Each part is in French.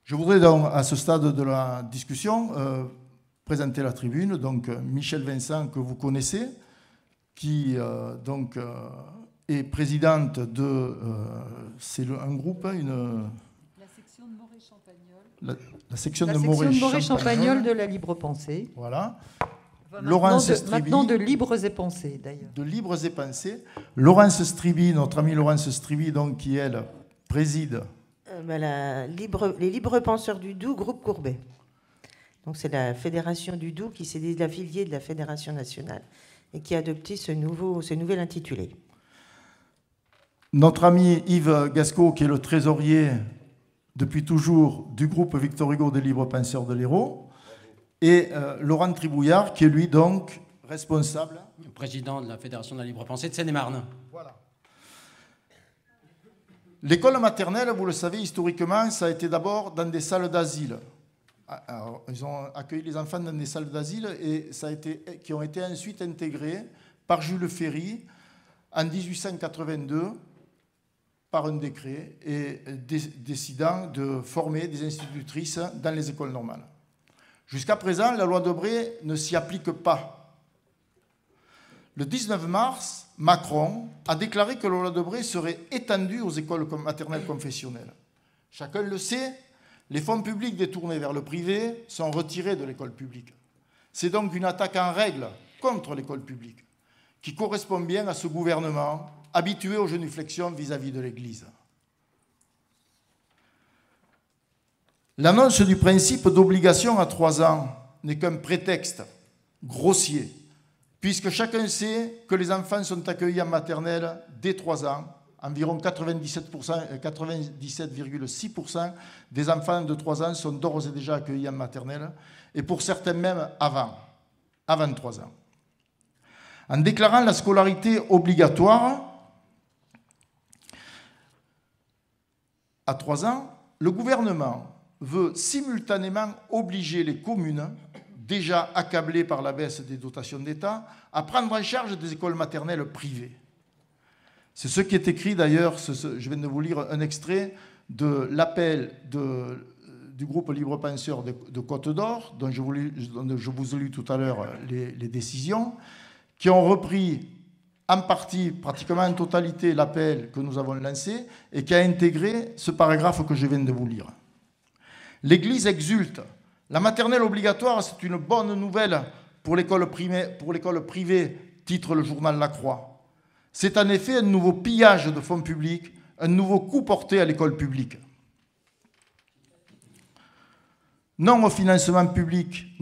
Je voudrais donc, à ce stade de la discussion, présenter la tribune. Donc, Michèle Vincent, que vous connaissez, qui est présidente de... c'est un groupe, La section de Morée-Champagnole. La section de Morée-Champagnole de la Libre Pensée. Voilà. Maintenant de Libres et Pensées, d'ailleurs. De Libres et Pensées. Laurence Striby, notre amie Laurence Striby, donc, qui, elle, préside... les Libres Penseurs du Doubs, groupe Courbet. Donc c'est la fédération du Doubs qui s'est affiliée de la Fédération nationale et qui a adopté ce nouvel intitulé. Notre ami Yves Gasco, qui est le trésorier depuis toujours du groupe Victor Hugo des Libres Penseurs de l'Hérault, et Laurent Tribouillard, qui est lui donc responsable. Le président de la Fédération de la Libre Pensée de Seine-et-Marne. Voilà. L'école maternelle, vous le savez, historiquement, ça a été d'abord dans des salles d'asile. Alors, ils ont accueilli les enfants dans des salles d'asile qui ont été ensuite intégrées par Jules Ferry en 1882 par un décret et décidant de former des institutrices dans les écoles normales. Jusqu'à présent, la loi Debré ne s'y applique pas. Le 19 mars, Macron a déclaré que la loi Debré serait étendue aux écoles maternelles confessionnelles. Chacun le sait, les fonds publics détournés vers le privé sont retirés de l'école publique. C'est donc une attaque en règle contre l'école publique, qui correspond bien à ce gouvernement habitué aux génuflexions vis-à-vis de l'Église. L'annonce du principe d'obligation à 3 ans n'est qu'un prétexte grossier, puisque chacun sait que les enfants sont accueillis en maternelle dès 3 ans. Environ 97,6% des enfants de 3 ans sont d'ores et déjà accueillis en maternelle, et pour certains même avant 3 ans. En déclarant la scolarité obligatoire à 3 ans, le gouvernement veut simultanément obliger les communes, déjà accablées par la baisse des dotations d'État, à prendre en charge des écoles maternelles privées. C'est ce qui est écrit d'ailleurs, je viens de vous lire un extrait de l'appel du groupe Libre Penseur de Côte d'Or, dont je vous ai lu tout à l'heure les décisions, qui ont repris en partie, pratiquement en totalité, l'appel que nous avons lancé et qui a intégré ce paragraphe que je viens de vous lire. L'Église exulte. La maternelle obligatoire, c'est une bonne nouvelle pour l'école privée, titre le journal La Croix. C'est en effet un nouveau pillage de fonds publics, un nouveau coup porté à l'école publique. Non au financement public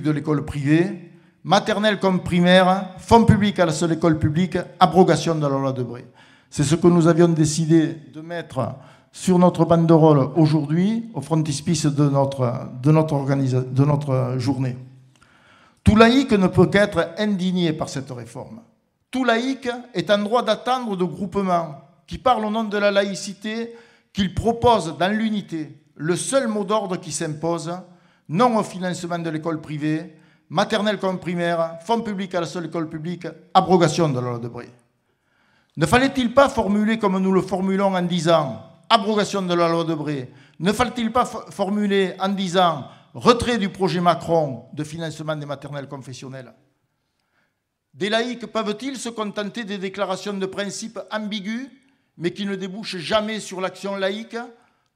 de l'école privée, maternelle comme primaire, fonds publics à la seule école publique, abrogation de la loi Debré. C'est ce que nous avions décidé de mettre sur notre banderole aujourd'hui, au frontispice de notre journée. Tout laïc ne peut qu'être indigné par cette réforme. Tout laïc est en droit d'attendre de groupements qui parlent au nom de la laïcité, qu'ils proposent dans l'unité le seul mot d'ordre qui s'impose, non au financement de l'école privée, maternelle comme primaire, fonds publics à la seule école publique, abrogation de la loi Debré. Ne fallait-il pas formuler comme nous le formulons en disant abrogation de la loi Debré? Ne fallait-il pas formuler en disant retrait du projet Macron de financement des maternelles confessionnelles? Des laïcs peuvent-ils se contenter des déclarations de principe ambiguës, mais qui ne débouchent jamais sur l'action laïque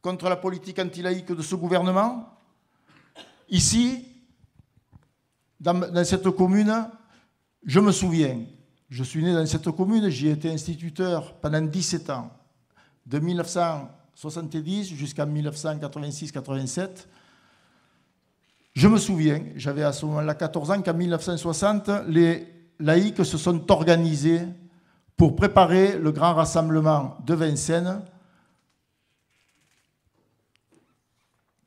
contre la politique anti-laïque de ce gouvernement? Ici, dans cette commune, je me souviens, je suis né dans cette commune, j'y ai été instituteur pendant 17 ans, de 1970 jusqu'en 1986-87. Je me souviens, j'avais à ce moment-là 14 ans, qu'en 1960, les laïcs se sont organisés pour préparer le grand rassemblement de Vincennes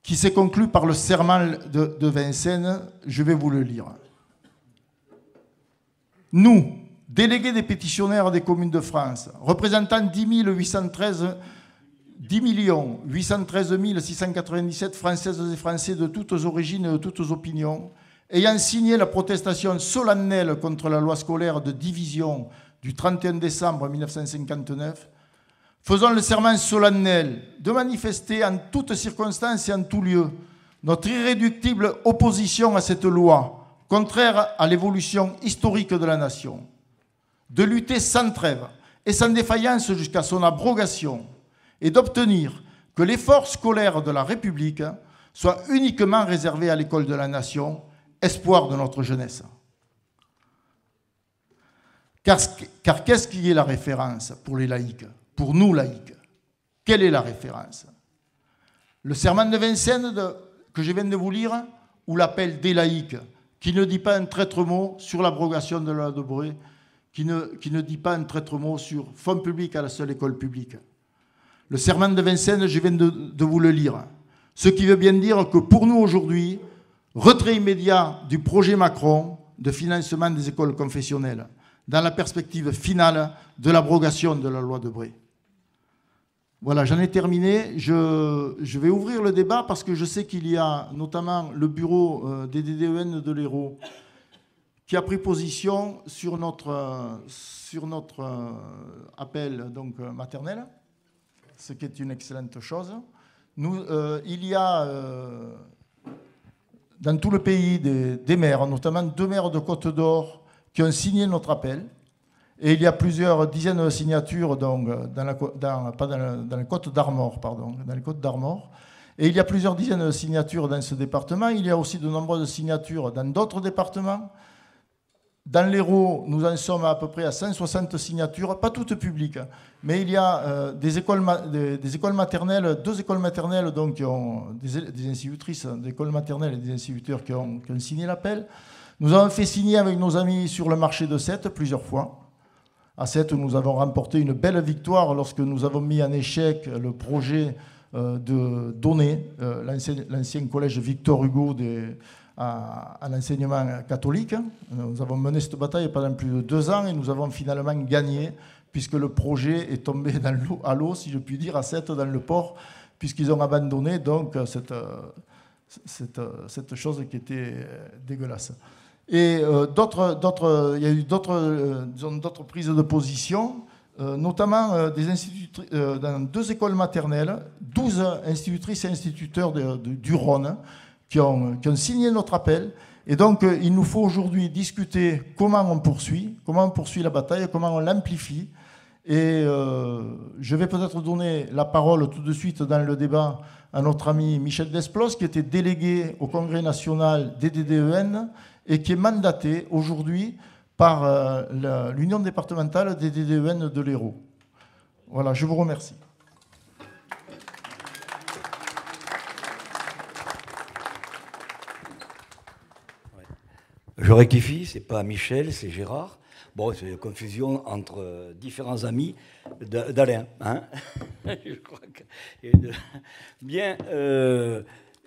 qui s'est conclu par le serment de Vincennes. Je vais vous le lire. Nous, délégués des pétitionnaires des communes de France, représentant 10 813 697 Françaises et Français de toutes origines et de toutes opinions, ayant signé la protestation solennelle contre la loi scolaire de division du 31 décembre 1959, faisons le serment solennel de manifester en toutes circonstances et en tout lieu notre irréductible opposition à cette loi, contraire à l'évolution historique de la nation, de lutter sans trêve et sans défaillance jusqu'à son abrogation, et d'obtenir que l'effort scolaire de la République soit uniquement réservé à l'école de la nation, espoir de notre jeunesse. Car qu'est-ce qui est la référence pour les laïcs, pour nous laïcs? Quelle est la référence? Le serment de Vincennes que je viens de vous lire, ou l'appel des laïcs, qui ne dit pas un traître mot sur l'abrogation de la loi de Bré, qui ne dit pas un traître mot sur fonds publics à la seule école publique. Le serment de Vincennes, je viens de vous le lire. Ce qui veut bien dire que pour nous aujourd'hui, retrait immédiat du projet Macron de financement des écoles confessionnelles, dans la perspective finale de l'abrogation de la loi de Bré. Voilà, j'en ai terminé. Je vais ouvrir le débat parce que je sais qu'il y a notamment le bureau des DDEN de l'Hérault qui a pris position sur notre appel donc, maternel, ce qui est une excellente chose. Il y a dans tout le pays des maires, notamment 2 maires de Côte d'Or, qui ont signé notre appel. Et il y a plusieurs dizaines de signatures donc, dans les Côtes d'Armor, dans les Côtes d'Armor. Et il y a plusieurs dizaines de signatures dans ce département. Il y a aussi de nombreuses signatures dans d'autres départements. Dans l'Hérault, nous en sommes à peu près à 160 signatures, pas toutes publiques, mais il y a des écoles maternelles, 2 écoles maternelles, donc, qui ont des institutrices d'écoles maternelles et des instituteurs qui ont signé l'appel. Nous avons fait signer avec nos amis sur le marché de Sète plusieurs fois. À Sète, nous avons remporté une belle victoire lorsque nous avons mis en échec le projet de donner l'ancien collège Victor Hugo à l'enseignement catholique. Nous avons mené cette bataille pendant plus de 2 ans et nous avons finalement gagné puisque le projet est tombé à l'eau, si je puis dire, à Sète, dans le port, puisqu'ils ont abandonné donc, cette chose qui était dégueulasse. Et il y a eu d'autres prises de position, notamment dans 2 écoles maternelles, 12 institutrices et instituteurs du Rhône qui ont signé notre appel. Et donc, il nous faut aujourd'hui discuter comment on poursuit la bataille, comment on l'amplifie. Et je vais peut-être donner la parole tout de suite dans le débat à notre ami Michel Desplos, qui était délégué au Congrès national des DDEN et qui est mandaté aujourd'hui par l'Union départementale des DDEN de l'Hérault. Voilà, je vous remercie. Je rectifie, ce n'est pas Michel, c'est Gérard. Bon, c'est une confusion entre différents amis d'Alain. Hein. Je crois que... Bien,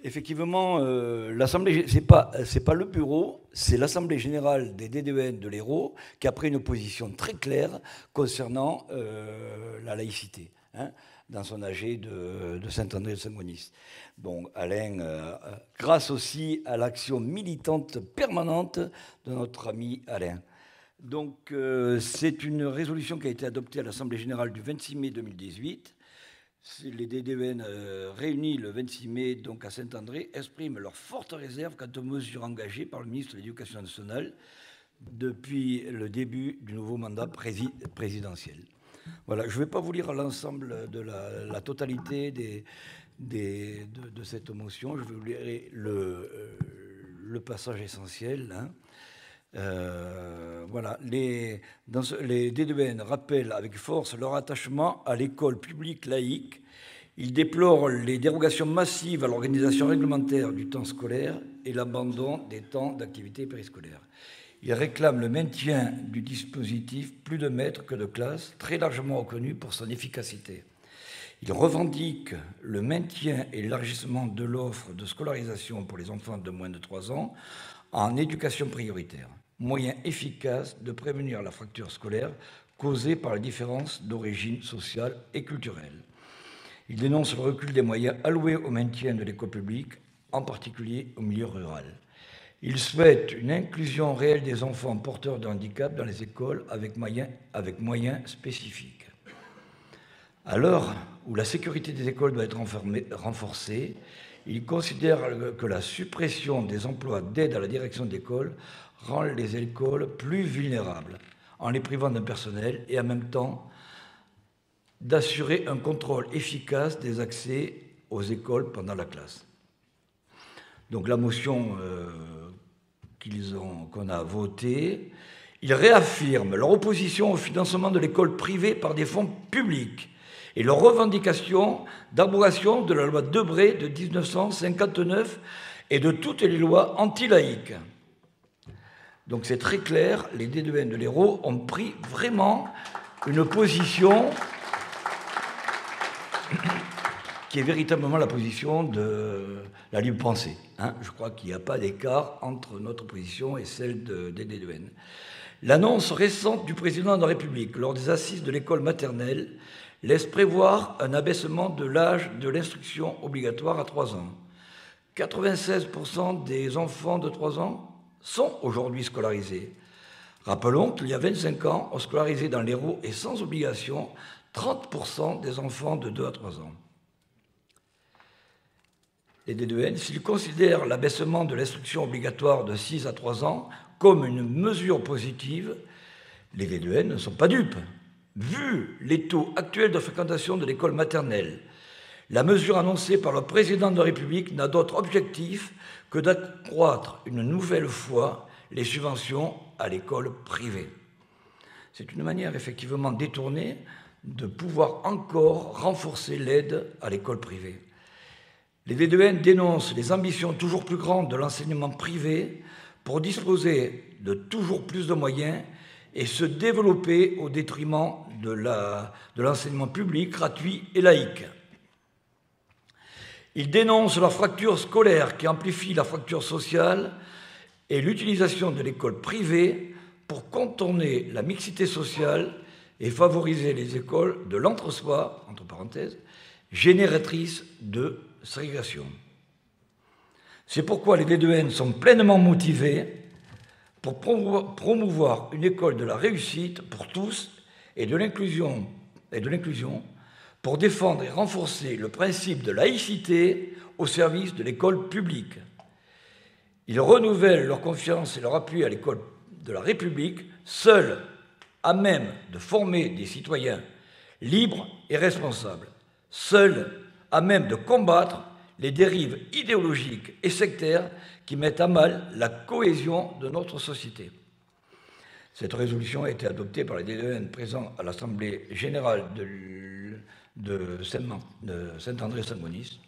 effectivement, l'Assemblée, c'est pas le bureau, c'est l'Assemblée générale des DDEN de l'Hérault qui a pris une position très claire concernant la laïcité, hein, dans son AG de Saint-André de Saint-Gonis. Bon, Alain, grâce aussi à l'action militante permanente de notre ami Alain. Donc, c'est une résolution qui a été adoptée à l'Assemblée générale du 26 mai 2018. Les DDEN réunis le 26 mai donc à Saint-André expriment leur forte réserve quant aux mesures engagées par le ministre de l'Éducation nationale depuis le début du nouveau mandat présidentiel. Voilà, je ne vais pas vous lire l'ensemble de la totalité de cette motion. Je vais vous lire le passage essentiel. Hein. Voilà, les DDEN rappellent avec force leur attachement à l'école publique laïque. Ils déplorent les dérogations massives à l'organisation réglementaire du temps scolaire et l'abandon des temps d'activité périscolaire. Ils réclament le maintien du dispositif plus de maîtres que de classes, très largement reconnu pour son efficacité. Ils revendiquent le maintien et l'élargissement de l'offre de scolarisation pour les enfants de moins de 3 ans en éducation prioritaire, moyen efficace de prévenir la fracture scolaire causée par les différences d'origine sociale et culturelle. Ils dénoncent le recul des moyens alloués au maintien de l'école publique, en particulier au milieu rural. Ils souhaitent une inclusion réelle des enfants porteurs de handicap dans les écoles avec moyens spécifiques. À l'heure où la sécurité des écoles doit être renforcée, il considère que la suppression des emplois d'aide à la direction d'école rend les écoles plus vulnérables, en les privant d'un personnel et en même temps d'assurer un contrôle efficace des accès aux écoles pendant la classe. Donc la motion qu'on a votée, ils réaffirment leur opposition au financement de l'école privée par des fonds publics et leur revendication d'abrogation de la loi Debré de 1959 et de toutes les lois anti-laïques. Donc c'est très clair, les D2N de l'Hérault ont pris vraiment une position qui est véritablement la position de la libre pensée. Je crois qu'il n'y a pas d'écart entre notre position et celle des D2N. L'annonce récente du président de la République lors des assises de l'école maternelle laisse prévoir un abaissement de l'âge de l'instruction obligatoire à 3 ans. 96% des enfants de 3 ans sont aujourd'hui scolarisés. Rappelons qu'il y a 25 ans, on scolarisait dans l'Hérault et sans obligation 30% des enfants de 2 à 3 ans. Les D2N, s'ils considèrent l'abaissement de l'instruction obligatoire de 6 à 3 ans comme une mesure positive, les D2N ne sont pas dupes. Vu les taux actuels de fréquentation de l'école maternelle, la mesure annoncée par le président de la République n'a d'autre objectif que d'accroître une nouvelle fois les subventions à l'école privée. C'est une manière effectivement détournée de pouvoir encore renforcer l'aide à l'école privée. Les D2N dénoncent les ambitions toujours plus grandes de l'enseignement privé pour disposer de toujours plus de moyens et se développer au détriment de l'enseignement public, gratuit et laïque. Ils dénoncent la fracture scolaire qui amplifie la fracture sociale et l'utilisation de l'école privée pour contourner la mixité sociale et favoriser les écoles de l'entre-soi, entre parenthèses, génératrices de ségrégation. C'est pourquoi les D2N sont pleinement motivés pour promouvoir une école de la réussite pour tous et de l'inclusion, pour défendre et renforcer le principe de laïcité au service de l'école publique. Ils renouvellent leur confiance et leur appui à l'école de la République, seule à même de former des citoyens libres et responsables, seule à même de combattre les dérives idéologiques et sectaires qui mettent à mal la cohésion de notre société. Cette résolution a été adoptée par les D2N présents à l'Assemblée générale de Saint-André-Saint-Maurice,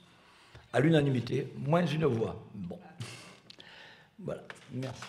à l'unanimité, moins une voix. Bon. Voilà, merci.